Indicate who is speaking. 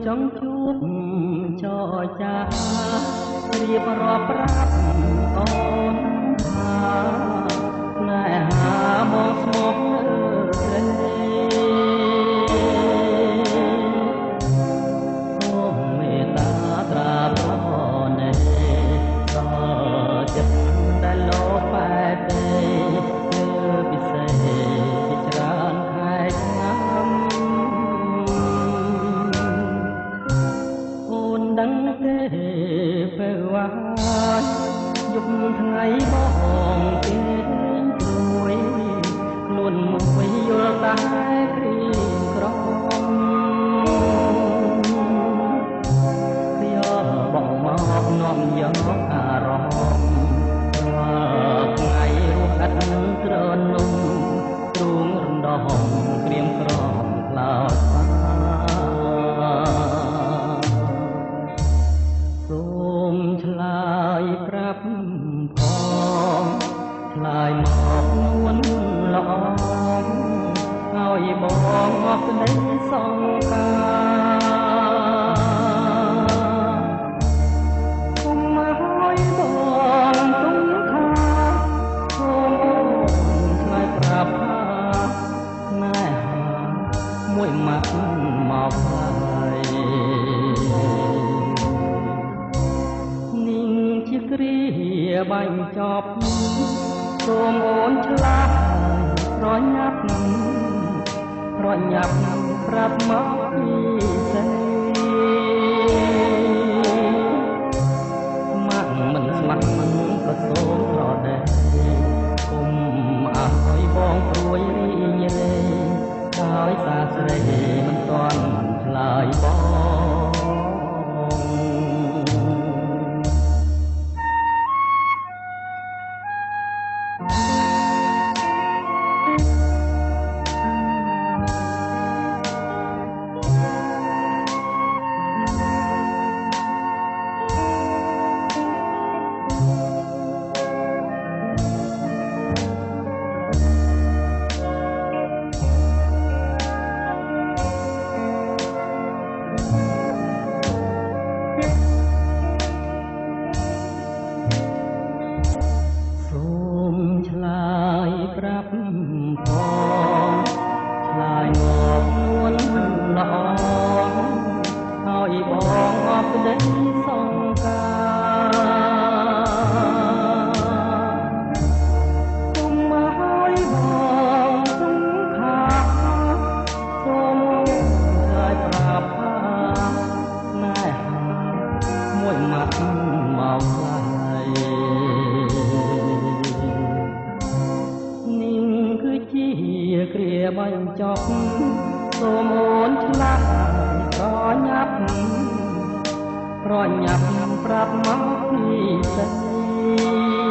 Speaker 1: ចង់ជួបចរចារៀបរាប់ប្រាប់អូនថាណែហាមកស្មោះព្រៃសូមមេត្តាត្រាប្រណេដល់ចិត្តដែលលោបែបទេលើពិសេសច្រើនខែឆ្នាំអូនដឹងទេពេលវ៉ាយប់ថ្ងៃបងគេមួយខ្លួនមួយយល់តែគ្រីក្រំយកបងមកនាំយកអារម្មណ៍ថ្ងៃរស់ឥតត្រនំទ្រូងរំដោះក្រៀមក្រំខ្លោចសូមឆ្លើយប្រាប់ផងឆ្លើយមកនួនល្អឲ្យបងអស់ក្តីសង្ការគុំមកឲ្យបងទុំថាសូមអូនឆ្លើយប្រាប់ថាណែមួយម៉ាត់មកហើយជាគ្រាបាញ់ចប់សូមអូនឆ្លាស់ប្រញាប់ប្រាប់មកពីសេស្ម័គ្រមិនស្ម័គ្រមិនក៏សូមប្រដេះគុំអើយបងព្រួយរីងរេដោយសារស្រីមិនទាន់ឆ្លើយបងប្រាប់ផងឆ្លើយមកនួនល្អឲ្យបងអស់ក្តីសង្ការគុំមកឲ្យបងទុំខាសូមឆ្លើយប្រាប់ថាណែមួយម៉ាត់មកហើយជាគ្រាបាញ់ចប់សូមអូនឆ្លាស់ប្រញាប់ប្រាប់មកពីស្រី